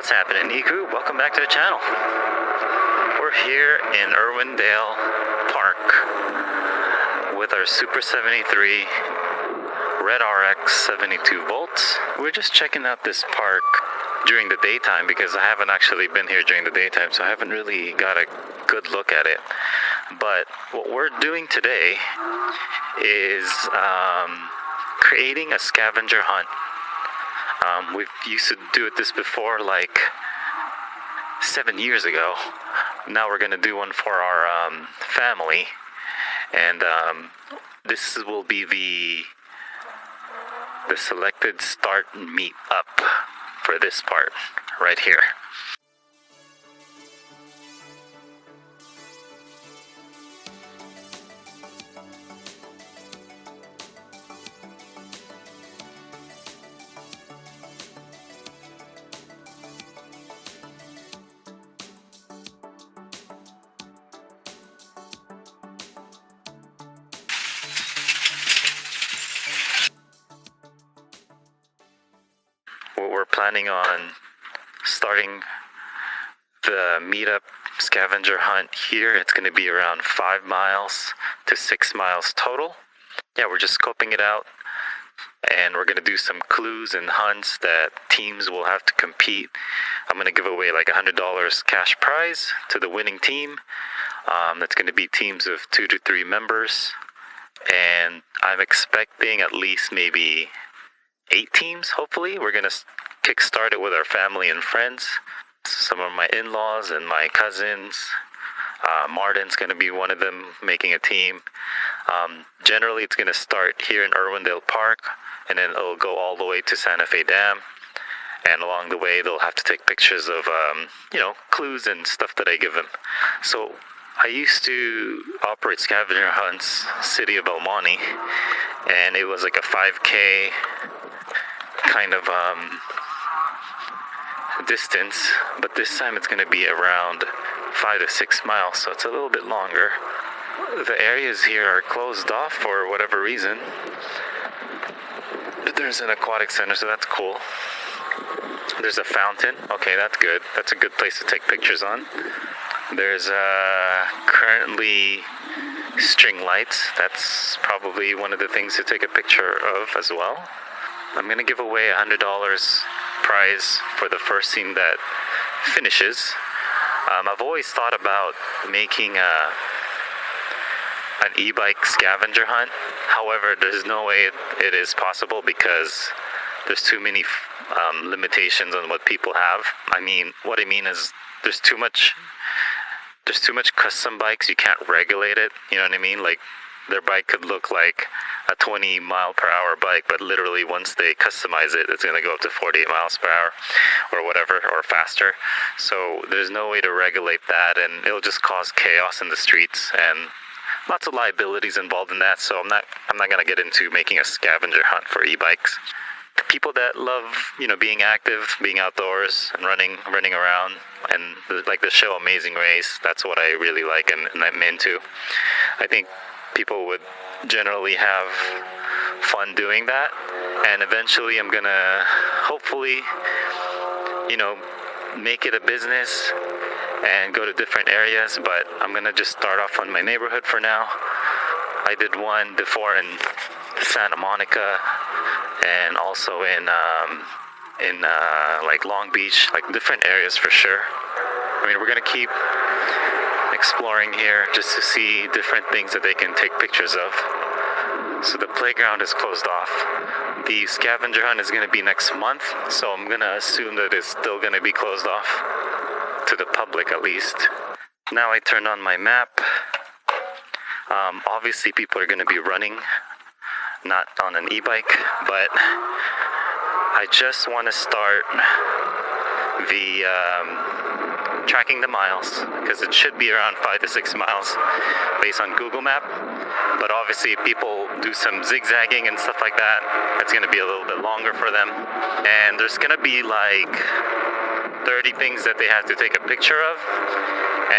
What's happening, E-Crew? Welcome back to the channel. We're here in Irwindale Park with our Super73 RX 72 volts. We're just checking out this park during the daytime because I haven't actually been here during the daytime, so I haven't really got a good look at it. But what we're doing today is creating a scavenger hunt. We've used to do this before, like 7 years ago. Now we're gonna do one for our family, and this will be the selected start meet up for this part right here. We're planning on starting the meetup scavenger hunt here. It's going to be around 5 miles to 6 miles total. Yeah, we're just scoping it out, and we're going to do some clues and hunts that teams will have to compete. I'm going to give away like $100 cash prize to the winning team. That's going to be teams of 2 to 3 members, and I'm expecting at least maybe 8 teams, hopefully. We're going to kickstart it with our family and friends. Some of my in-laws and my cousins. Martin's going to be one of them, making a team. Generally, it's going to start here in Irwindale Park, and then it'll go all the way to Santa Fe Dam. And along the way, they'll have to take pictures of, clues and stuff that I give them. So I used to operate scavenger hunts, city of El Monte, and it was like a 5K kind of distance, but this time it's going to be around 5 to 6 miles, so it's a little bit longer. The areas here are closed off for whatever reason. There's an aquatic center, so that's cool. There's a fountain. Okay, that's good. That's a good place to take pictures on. There's currently string lights. That's probably one of the things to take a picture of as well. I'm going to give away $100 prize for the first team that finishes. I've always thought about making an e-bike scavenger hunt. However, there's no way it is possible because there's too many limitations on what people have. What I mean is there's too much custom bikes. You can't regulate it. You know what I mean? Like, their bike could look like a 20 mile per hour bike, but literally once they customize it, it's going to go up to 48 miles per hour or whatever, or faster. So there's no way to regulate that, and it'll just cause chaos in the streets and lots of liabilities involved in that. So I'm not going to get into making a scavenger hunt for e-bikes. The people that love, being active, being outdoors and running around, and like the show Amazing Race, that's what I really like and I'm into. I think people would generally have fun doing that, and eventually I'm gonna hopefully make it a business and go to different areas, but I'm gonna just start off on my neighborhood for now. I did one before in Santa Monica and also in like Long Beach, like different areas for sure. We're gonna keep exploring here just to see different things that they can take pictures of. So the playground is closed off. The scavenger hunt is going to be next month, so I'm going to assume that it's still going to be closed off to the public at least. Now I turn on my map. Obviously people are going to be running, not on an e-bike, but I just want to start the tracking the miles, because it should be around 5 to 6 miles based on Google Map. But obviously if people do some zigzagging and stuff like that, it's going to be a little bit longer for them. And there's going to be like 30 things that they have to take a picture of,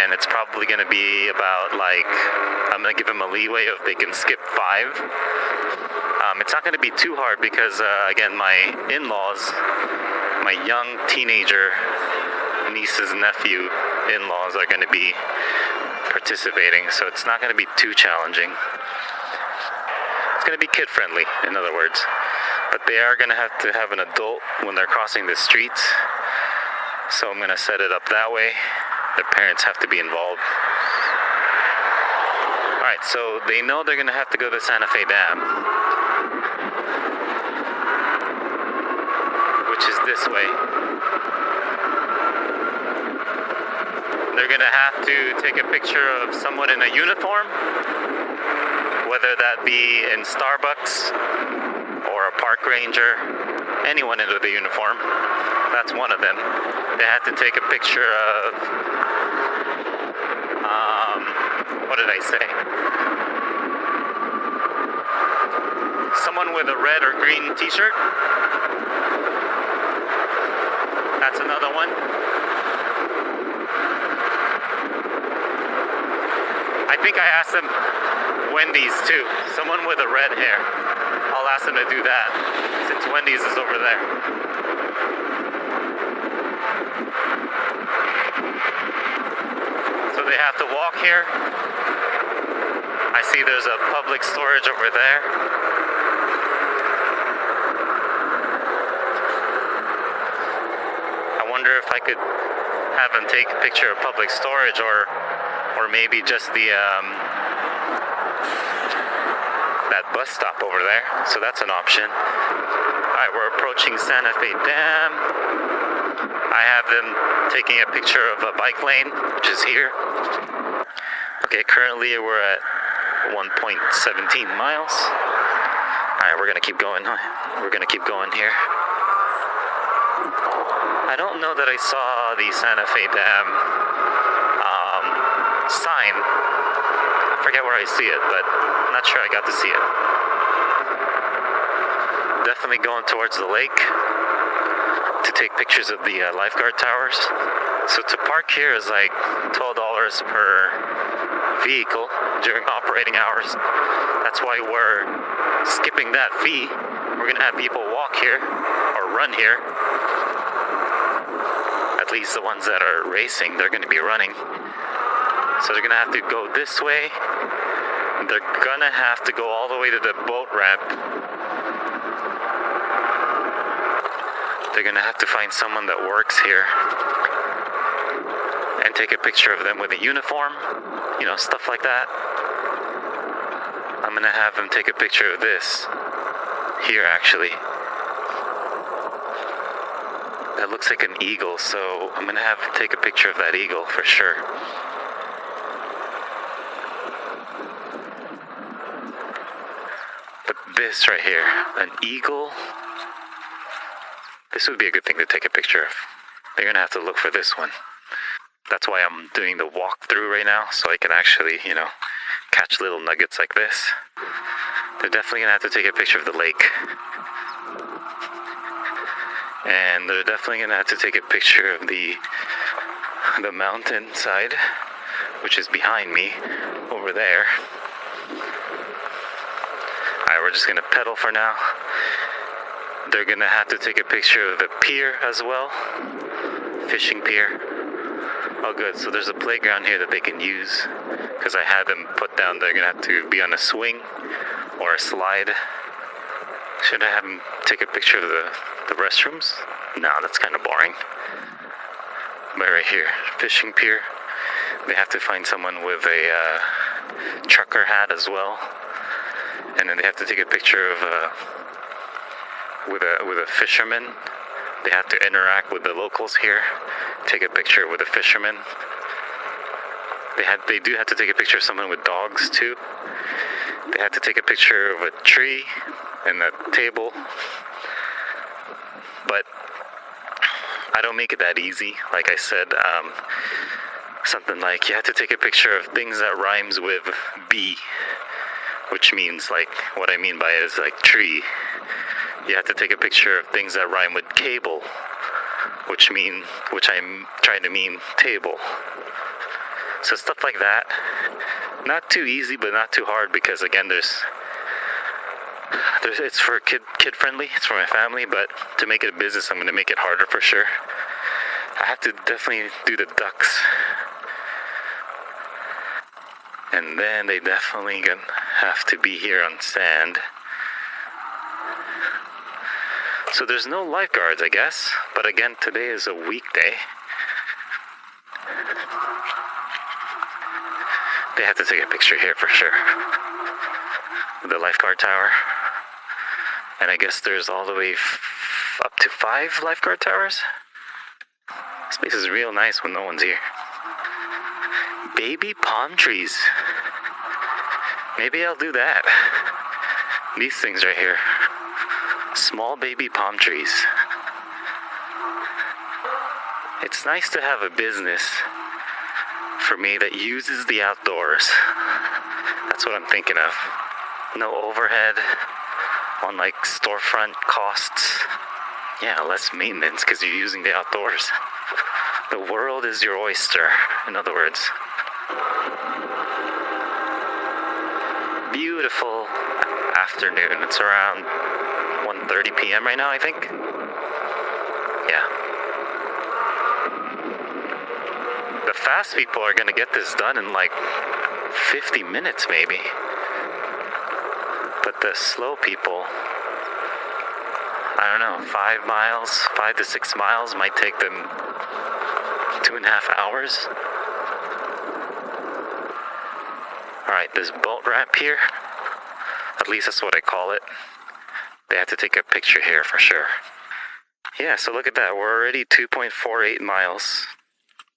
and it's probably going to be about I'm going to give them a leeway if they can skip 5. It's not going to be too hard because again, my in-laws my young teenager niece's nephew in-laws are going to be participating, so it's not going to be too challenging. It's going to be kid-friendly, in other words. But they are going to have an adult when they're crossing the streets, so I'm going to set it up that way. Their parents have to be involved. Alright, so they know they're going to have to go to Santa Fe Dam, which is this way. They're going to have to take a picture of someone in a uniform, whether that be in Starbucks or a park ranger, anyone in the uniform. That's one of them. They had to take a picture of, what did I say? Someone with a red or green t-shirt. That's another one. I think I asked them Wendy's too. Someone with a red hair. I'll ask them to do that since Wendy's is over there. So they have to walk here. I see there's a public storage over there. I wonder if I could have them take a picture of public storage or maybe just the that bus stop over there. So that's an option. Alright, we're approaching Santa Fe Dam. I have them taking a picture of a bike lane, which is here. Okay, currently we're at 1.17 miles. Alright, we're gonna keep going. We're gonna keep going here. I don't know that I saw the Santa Fe Dam sign. I forget where I see it, but I'm not sure I got to see it. Definitely going towards the lake to take pictures of the lifeguard towers. So to park here is like $12 per vehicle during operating hours. That's why we're skipping that fee. We're gonna have people walk here or run here. At least the ones that are racing, they're gonna be running. So they're gonna have to go this way. They're gonna have to go all the way to the boat ramp. They're gonna have to find someone that works here and take a picture of them with a uniform, you know, stuff like that. I'm gonna have them take a picture of this here, actually. That looks like an eagle, so I'm gonna have them take a picture of that eagle for sure. But this right here, an eagle, this would be a good thing to take a picture of. They're gonna have to look for this one. That's why I'm doing the walkthrough right now, so I can actually, you know, catch little nuggets like this. They're definitely gonna have to take a picture of the lake. And they're definitely gonna have to take a picture of the mountain side, which is behind me, over there. Alright, we're just gonna pedal for now. They're gonna have to take a picture of the pier as well. Fishing pier. Oh good, so there's a playground here that they can use, because I had them put down they're gonna have to be on a swing or a slide. Should I have them take a picture of the restrooms? No, that's kind of boring. But right here, fishing pier. They have to find someone with a trucker hat as well. And then they have to take a picture of with a fisherman. They have to interact with the locals here. Take a picture with a fisherman. They do have to take a picture of someone with dogs too. They have to take a picture of a tree and a table. But I don't make it that easy. Like I said, something like you have to take a picture of things that rhymes with B, which means, like, what I mean by it is like tree. You have to take a picture of things that rhyme with cable, which I'm trying to mean table. So stuff like that. Not too easy, but not too hard, because again, there's It's for kid friendly. It's for my family, but to make it a business, I'm going to make it harder for sure. I have to definitely do the ducks. And then they definitely gonna have to be here on sand. So there's no lifeguards, I guess. But again, today is a weekday. They have to take a picture here for sure. The lifeguard tower. And I guess there's all the way up to 5 lifeguard towers. This place is real nice when no one's here. Baby palm trees. Maybe I'll do that. These things right here. Small baby palm trees. It's nice to have a business for me that uses the outdoors. That's what I'm thinking of. No overhead on like storefront costs. Yeah, less maintenance because you're using the outdoors. The world is your oyster, in other words. Beautiful afternoon. It's around 1:30 p.m. right now, I think. Yeah. The fast people are gonna get this done in like 50 minutes maybe. But the slow people, I don't know, 5 to 6 miles might take them 2.5 hours. Alright, this boat ramp here, at least that's what I call it. They have to take a picture here for sure. Yeah, so look at that. We're already 2.48 miles.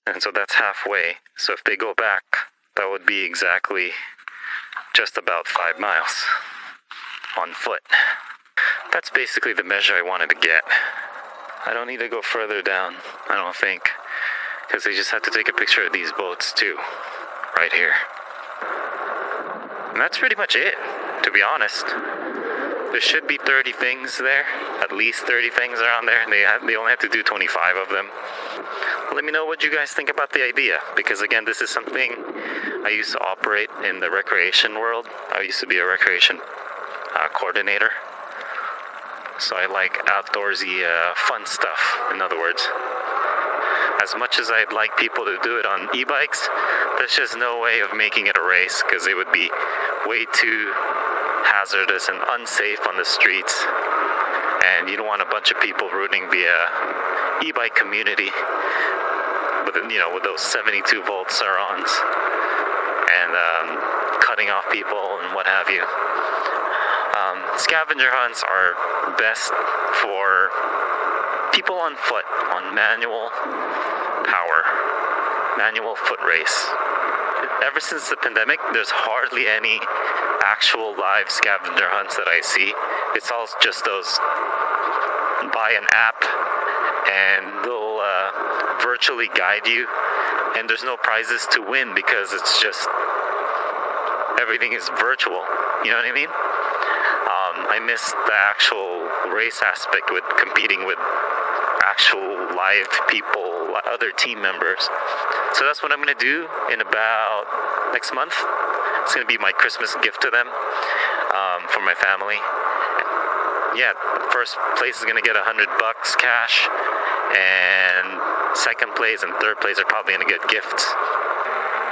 And so that's halfway. So if they go back, that would be exactly just about 5 miles on foot. That's basically the measure I wanted to get. I don't need to go further down, I don't think. Because they just have to take a picture of these boats too. Right here. And that's pretty much it, to be honest. There should be 30 things there. At least 30 things around there. They only have to do 25 of them. Let me know what you guys think about the idea. Because again, this is something I used to operate in the recreation world. I used to be a recreation coordinator. So I like outdoorsy fun stuff, in other words. As much as I'd like people to do it on e-bikes, there's just no way of making it a race because it would be way too hazardous and unsafe on the streets. And you don't want a bunch of people ruining the e-bike community with those 72 volt surrons and cutting off people and what have you. Scavenger hunts are best for people on foot, on manual power, manual foot race. Ever since the pandemic, there's hardly any actual live scavenger hunts that I see. It's all just those buy an app and they'll virtually guide you, and there's no prizes to win because it's just everything is virtual. You know what I mean? I miss the actual race aspect with competing with actual live people, other team members. So that's what I'm going to do in about next month. It's going to be my Christmas gift to them, for my family. Yeah, first place is going to get $100 cash, and second place and third place are probably going to get gifts.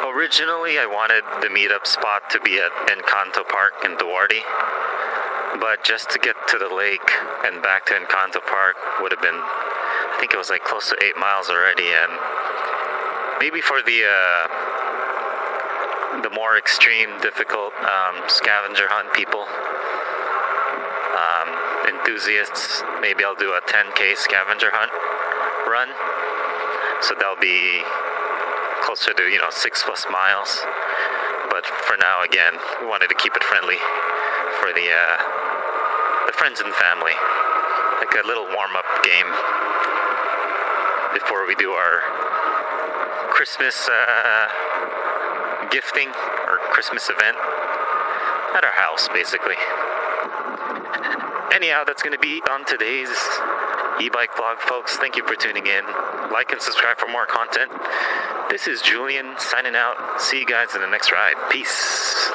Originally, I wanted the meetup spot to be at Encanto Park in Duarte, but just to get to the lake and back to Encanto Park would have been, I think it was like close to 8 miles already, and maybe for the more extreme, difficult scavenger hunt people, enthusiasts, maybe I'll do a 10K scavenger hunt run. So that'll be closer to 6+ miles. But for now, again, we wanted to keep it friendly for the friends and family, like a little warm-up game before we do our Christmas gifting or Christmas event at our house, basically. Anyhow, that's going to be on today's e-bike vlog, folks. Thank you for tuning in. Like and subscribe for more content. This is Julian signing out. See you guys in the next ride. Peace.